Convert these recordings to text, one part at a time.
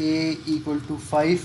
a=5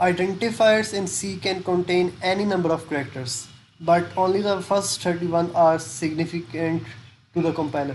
identifiers in C can contain any number of characters, but only the first 31 are significant to the compiler.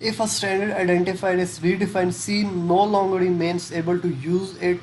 If a standard identifier is redefined, C no longer remains able to use it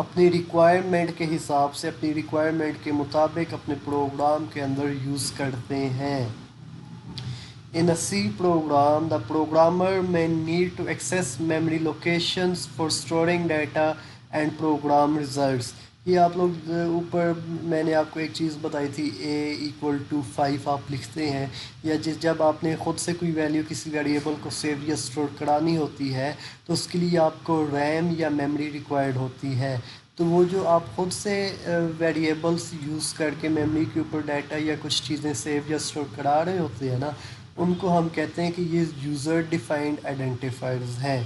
اپنی requirement کے حساب سے، اپنی requirement کے مطابق اپنے programme کے اندر use کرتے ہیں۔ In a C program, the programmer may need to access memory locations for storing data and program results۔ یہ آپ لوگ اوپر میں نے آپ کو ایک چیز بتائی تھی a=5 آپ لکھتے ہیں، یا جب آپ نے خود سے کوئی ویلیو کسی ویریبل کو سیو یا اسٹور کرانی ہوتی ہے تو اس کے لیے آپ کو ریم یا میموری ریکوائرڈ ہوتی ہے۔ تو وہ جو آپ خود سے ویریبلس یوز کر کے میموری کے اوپر ڈیٹا یا کچھ چیزیں سیو یا اسٹور کرا رہے ہوتے ہیں نا، ان کو ہم کہتے ہیں کہ یہ یوزر ڈیفائنڈ آئیڈینٹیفائرز ہیں۔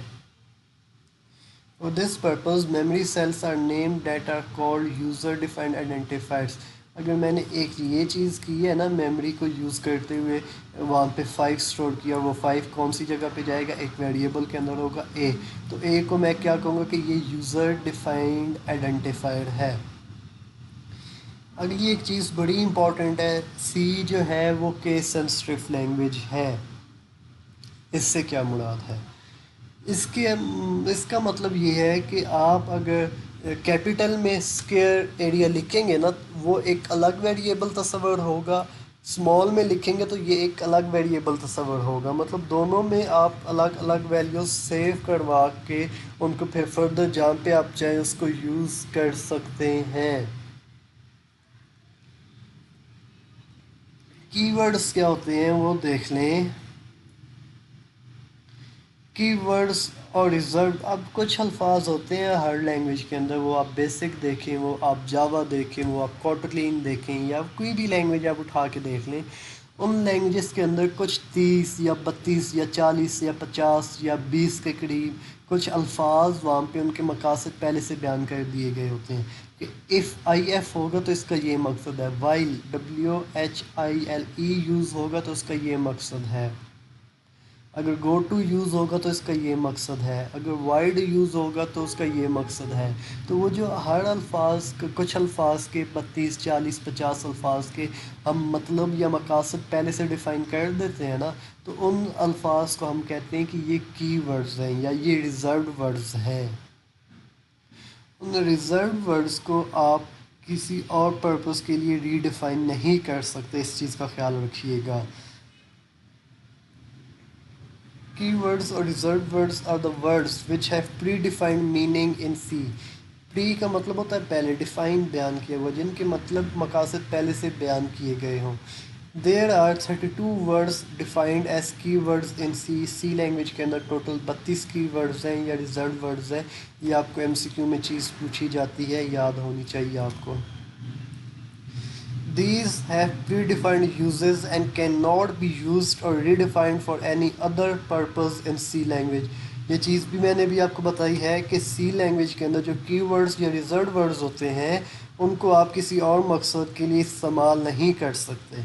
For this purpose, memory cells are named that are called user defined identifiers۔ اگر میں نے ایک یہ چیز کی ہے نا، میموری کو یوز کرتے ہوئے وہاں پہ 5 اسٹور کیا، وہ 5 کون سی جگہ پہ جائے گا؟ ایک ویریبل کے اندر ہوگا اے، تو اے کو میں کیا کہوں گا کہ یہ یوزر ڈیفائنڈ آئیڈینٹیفائر ہے۔ اگلی ایک چیز بڑی امپورٹنٹ ہے، سی جو ہے وہ کیس سینسٹیو لینگویج ہے۔ اس سے کیا مراد ہے؟ اس کا مطلب یہ ہے کہ آپ اگر کیپٹل میں اسکیئر ایریا لکھیں گے نا، وہ ایک الگ ویریبل تصور ہوگا، اسمال میں لکھیں گے تو یہ ایک الگ ویریبل تصور ہوگا، مطلب دونوں میں آپ الگ الگ ویلیوز سیو کروا کے ان کو پھر فردر جہاں پہ آپ چاہیں اس کو یوز کر سکتے ہیں۔ کی ورڈز کیا ہوتے ہیں وہ دیکھ لیں۔ کی ورڈز اور ریزرو، اب کچھ الفاظ ہوتے ہیں ہر لینگویج کے اندر، وہ آپ بیسک دیکھیں، وہ آپ جاوا دیکھیں، وہ آپ کوٹلین دیکھیں، یا کوئی بھی لینگویج آپ اٹھا کے دیکھ لیں، ان لینگویجز کے اندر کچھ 30 یا 32 یا 40 یا 50 یا 20 کے قریب کچھ الفاظ وہاں پہ ان کے مقاصد پہلے سے بیان کر دیے گئے ہوتے ہیں کہ if if ہوگا تو اس کا یہ مقصد ہے، while while یوز ہوگا تو اس کا یہ مقصد ہے، اگر گو ٹو یوز ہوگا تو اس کا یہ مقصد ہے، اگر وائڈ یوز ہوگا تو اس کا یہ مقصد ہے۔ تو وہ جو ہر الفاظ کچھ الفاظ کے 32 40 50 الفاظ کے ہم مطلب یا مقاصد پہلے سے ڈیفائن کر دیتے ہیں نا، تو ان الفاظ کو ہم کہتے ہیں کہ یہ کی ورڈز ہیں یا یہ ریزروڈ ورڈز ہیں۔ ان ریزروڈ ورڈز کو آپ کسی اور پرپس کے لیے ری ڈیفائن نہیں کر سکتے، اس چیز کا خیال رکھیے گا۔ Keywords or reserved words are the words which have predefined meaning in C۔ پری کا مطلب ہوتا ہے پہلے، ڈیفائن بیان کیا ہوا، جن کے مطلب مقاصد پہلے سے بیان کیے گئے ہوں۔ There are 32 words defined as keywords in C۔ C language کے اندر ٹوٹل 32 کی ورڈز ہیں یا ریزروڈ ورڈز ہیں۔ یہ آپ کو MCQ میں چیز پوچھی جاتی ہے، یاد ہونی چاہیے آپ کو۔ These have predefined uses and cannot be used or redefined for any other purpose in C language۔ یہ چیز بھی میں نے بھی آپ کو بتائی ہے کہ C لینگویج کے اندر جو کی ورڈز یا ریزروڈ ورڈز ہوتے ہیں ان کو آپ کسی اور مقصد کے لیے استعمال نہیں کر سکتے۔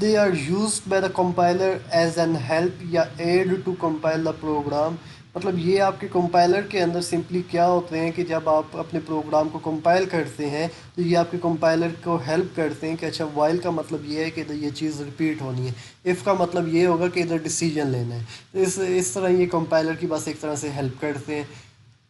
They are used by the compiler as an help یا aid to compile the program۔ مطلب یہ آپ کے کمپائلر کے اندر سمپلی کیا ہوتے ہیں کہ جب آپ اپنے پروگرام کو کمپائل کرتے ہیں تو یہ آپ کے کمپائلر کو ہیلپ کرتے ہیں کہ اچھا وائل کا مطلب یہ ہے کہ ادھر یہ چیز ریپیٹ ہونی ہے، ایف کا مطلب یہ ہوگا کہ ادھر ڈیسیجن لینا ہے، تو اس طرح یہ کمپائلر کی بس ایک طرح سے ہیلپ کرتے ہیں۔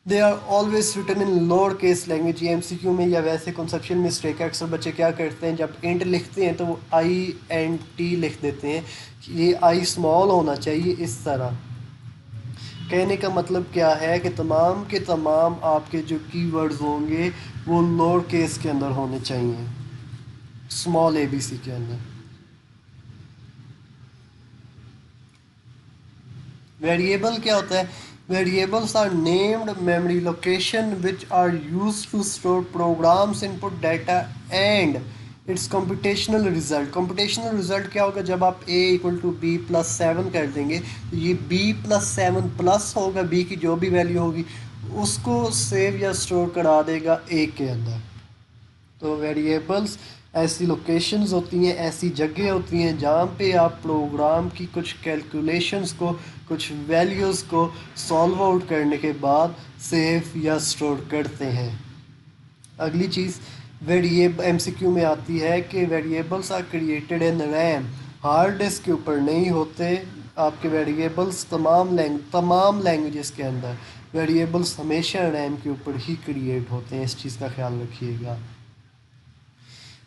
They are always written in lower case language. یہ MCQ میں یا ویسے کنسیپشن مسٹیک ہے، اکثر بچے کیا کرتے ہیں جب انٹ لکھتے ہیں تو وہ INT لکھ دیتے ہیں، یہ I اسمال ہونا چاہیے اس طرح۔ کہنے کا مطلب کیا ہے کہ تمام کے تمام آپ کے جو کی ورڈز ہوں گے وہ لوور کیس کے اندر ہونے چاہیے، اسمال ABC کے اندر۔ ویریبل کیا ہوتا ہے؟ Variables are named memory location which are used to store programs input data and its computational result. Computational result کیا ہوگا؟ جب آپ A=B+7 کر دیں گے تو یہ B+7 پلس ہوگا، B کی جو بھی ویلیو ہوگی اس کو سیو یا اسٹور کرا دے گا A کے اندر۔ تو ویریبلس ایسی لوکیشنز ہوتی ہیں، ایسی جگہ ہوتی ہیں جہاں پہ آپ پروگرام کی کچھ کیلکولیشنز کو، کچھ ویلیوز کو سالو آؤٹ کرنے کے بعد سیو یا اسٹور کرتے ہیں۔ اگلی چیز MCQ میں آتی ہے کہ variables are created in RAM. Hard disk کے اوپر نہیں ہوتے آپ کے ویریبلس تمام لینگویجز کے اندر۔ ویریبلس ہمیشہ ریم کے اوپر ہی کریٹ ہوتے ہیں، اس چیز کا خیال رکھیے گا۔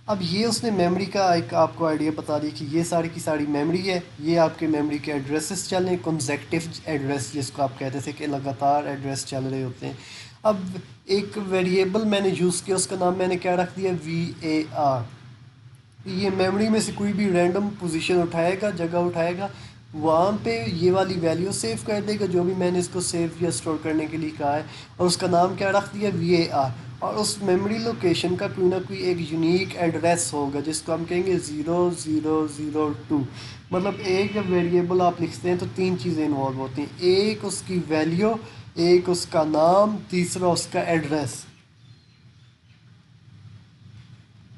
اب یہ اس نے میموری کا ایک آپ کو آئیڈیا بتا دی کہ یہ ساری کی ساری میموری ہے، یہ آپ کے میموری کے ایڈریسز چل رہے ہیں، کنزیکٹیو ایڈریس جس کو آپ کہتے تھے کہ لگاتار ایڈریس چل رہے ہوتے ہیں۔ اب ایک ویریبل میں نے یوز کیا، اس کا نام میں نے کیا رکھ دیا، VAR۔ یہ میموری میں سے کوئی بھی رینڈم پوزیشن اٹھائے گا، جگہ اٹھائے گا، وہاں پہ یہ والی ویلیو سیو کر دے گا جو بھی میں نے اس کو سیو یا اسٹور کرنے کے لیے کہا ہے، اور اس کا نام کیا رکھ دیا، VAR۔ اور اس میموری لوکیشن کا کوئی نہ کوئی ایک یونیک ایڈریس ہوگا جس کو ہم کہیں گے 0002۔ مطلب ایک جب ویریبل آپ لکھتے ہیں تو 3 چیزیں انوالو ہوتی ہیں، ایک اس کی ویلیو، ایک اس کا نام، تیسرا اس کا ایڈریس۔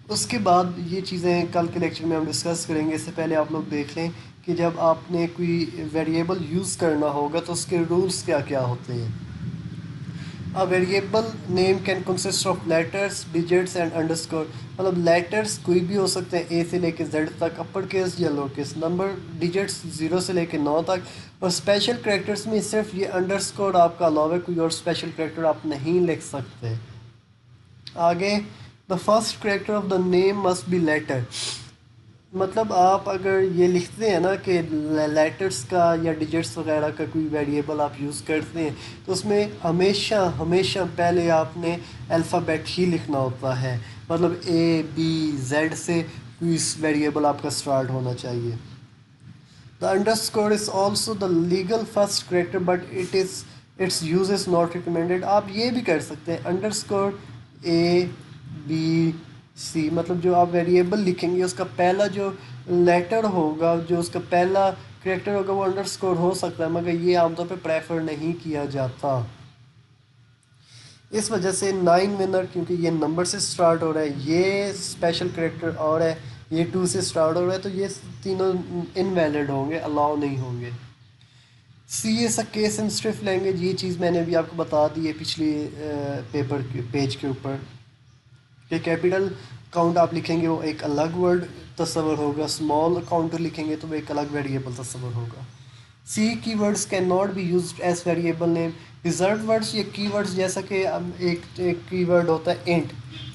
اس کے بعد یہ چیزیں کل کے لیکچر میں ہم ڈسکس کریں گے، اس سے پہلے آپ لوگ دیکھ لیں کہ جب آپ نے کوئی ویریبل یوز کرنا ہوگا تو اس کے رولز کیا کیا ہوتے ہیں۔ A variable name can consist of letters, digits and underscore۔ مطلب لیٹرز کوئی بھی ہو سکتے ہیں، اے سے لے کے زیڈ تک، اپر کیس یا لوور کیس، نمبر ڈیجٹس 0 سے لے کے 9 تک، اور اسپیشل کریکٹرز میں صرف یہ انڈرسکور آپ کا الاؤ ہے، کوئی اور اسپیشل کریکٹر آپ نہیں لکھ سکتے۔ آگے the first character of the name must be letter. مطلب آپ اگر یہ لکھتے ہیں نا کہ لیٹرز کا یا ڈیجٹس وغیرہ کا کوئی ویریبل آپ یوز کرتے ہیں تو اس میں ہمیشہ پہلے آپ نے الفابیٹ ہی لکھنا ہوتا ہے، مطلب ABZ سے کوئی ویریبل آپ کا سٹارٹ ہونا چاہیے۔ The underscore is also the legal first character but its use is not recommended۔ آپ یہ بھی کر سکتے ہیں underscore ABC، مطلب جو آپ ویریبل لکھیں گے اس کا پہلا جو لیٹر ہوگا، جو اس کا پہلا کریکٹر ہوگا وہ انڈرسکور ہو سکتا ہے، مگر یہ عام طور پہ پریفر نہیں کیا جاتا۔ اس وجہ سے 9 ونر کیونکہ یہ نمبر سے سٹارٹ ہو رہا ہے، یہ اسپیشل کریکٹر اور ہے، یہ 2 سے سٹارٹ ہو رہا ہے، تو یہ تینوں انویلڈ ہوں گے، الاؤ نہیں ہوں گے۔ C is a case sensitive language, یہ چیز میں نے بھی آپ کو بتا دی ہے پچھلی پیپر کے پیج کے اوپر کہ کیپٹل کاؤنٹ آپ لکھیں گے وہ ایک الگ ورڈ تصور ہوگا، اسمال کاؤنٹ لکھیں گے تو وہ ایک الگ ویریبل تصور ہوگا۔ C keywords can not be used as variable name. Reserve words یا کی ورڈز، جیسا کہ ایک کی ورڈ ہوتا ہے انٹ،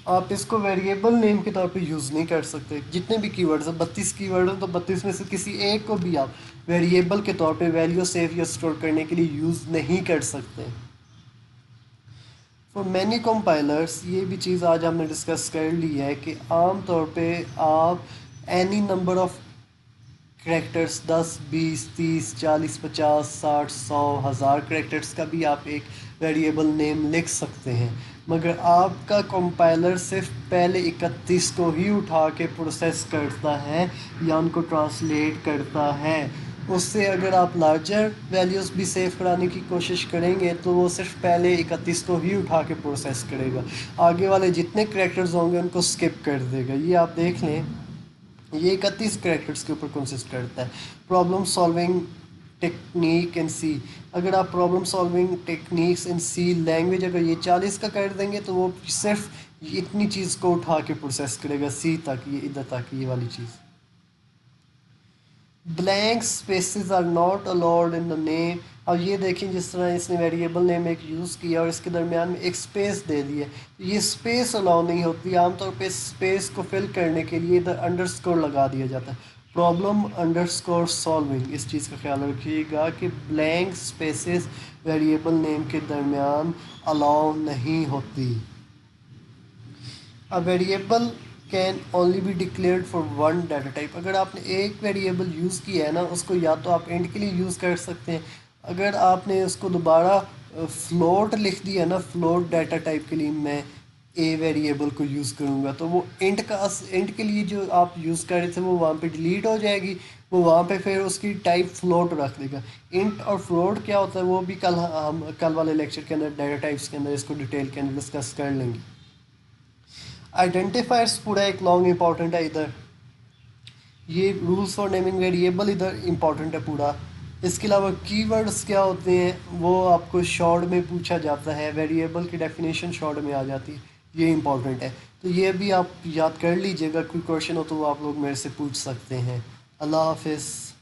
آپ اس کو ویریبل نیم کے طور پہ یوز نہیں کر سکتے۔ جتنے بھی کی ورڈز ہیں، 32 کی ورڈ ہیں تو 32 میں سے کسی ایک کو بھی آپ ویریبل کے طور پہ ویلیو سیو یا اسٹور کرنے کے لیے یوز نہیں کر سکتے۔ فار مینی کمپائلرس، یہ بھی چیز آج ہم نے ڈسکس کر لی ہے کہ عام طور پہ آپ any number of characters 10 20 30 40 50 60 100 1000 characters کا بھی آپ ایک ویریبل نیم لکھ سکتے ہیں، مگر آپ کا کمپائلر صرف پہلے 31 کو ہی اٹھا کے پروسیس کرتا ہے یا ان کو ٹرانسلیٹ کرتا ہے۔ اس سے اگر آپ لارجر ویلیوز بھی سیو کرانے کی کوشش کریں گے تو وہ صرف پہلے 31 کو ہی اٹھا کے پروسیس کرے گا، آگے والے جتنے کریکٹرز ہوں گے ان کو سکپ کر دے گا۔ یہ آپ دیکھ لیں، یہ 31 کریکٹرز کے اوپر کنسسٹ کرتا ہے۔ پرابلم سالونگ ٹیکنیک ان سی، اگر آپ پرابلم سالونگ ٹیکنیکس ان سی لینگویج اگر یہ 40 کا کر دیں گے تو وہ صرف اتنی چیز کو اٹھا کے پروسیس کرے گا، سی تک، یہ ادھر تک، یہ والی چیز۔ Blank spaces are not allowed in the name. اب یہ دیکھیں جس طرح اس نے ویریبل نیم ایک یوز کیا اور اس کے درمیان میں ایک اسپیس دے دی ہے، یہ اسپیس الاؤ نہیں ہوتی۔ عام طور پہ اسپیس کو فل کرنے کے لیے ادھر انڈرسکور لگا دیا جاتا ہے، پرابلم انڈرسکور سالونگ۔ اس چیز کا خیال رکھیے گا کہ بلینک اسپیسز ویریبل نیم کے درمیان الاؤ نہیں ہوتی۔ Variable can only be declared for one data type. اگر آپ نے ایک ویریبل یوز کیا ہے نا، اس کو یا تو آپ انٹ کے لیے یوز کر سکتے ہیں، اگر آپ نے اس کو دوبارہ فلوٹ لکھ دیا نا، فلوٹ ڈیٹا ٹائپ کے لیے میں اے ویریبل کو یوز کروں گا تو وہ انٹ کے لیے جو آپ یوز کر رہے تھے وہ وہاں پہ ڈیلیٹ ہو جائے گی، وہ وہاں پہ پھر اس کی ٹائپ فلوٹ رکھ دے گا۔ انٹ اور فلوٹ کیا ہوتا ہے وہ بھی ہم کل والے لیکچر کے اندر ڈیٹا ٹائپس کے اندر اس کو ڈیٹیل کے اندر ڈسکس کر لیں گے۔ آئیڈینٹیفائرس پورا ایک لانگ امپورٹنٹ ہے، ادھر یہ رولس فار نیمنگ ویریبل ادھر امپورٹنٹ ہے پورا۔ اس کے علاوہ کی ورڈس کیا ہوتے ہیں وہ آپ کو شارٹ میں پوچھا جاتا ہے، ویریبل کی ڈیفینیشن شارٹ میں آ جاتی ہے، یہ امپورٹنٹ ہے، تو یہ بھی آپ یاد کر لیجئے گا، کوئی کویشچن ہو تو وہ آپ لوگ میرے سے پوچھ سکتے ہیں۔ اللہ حافظ۔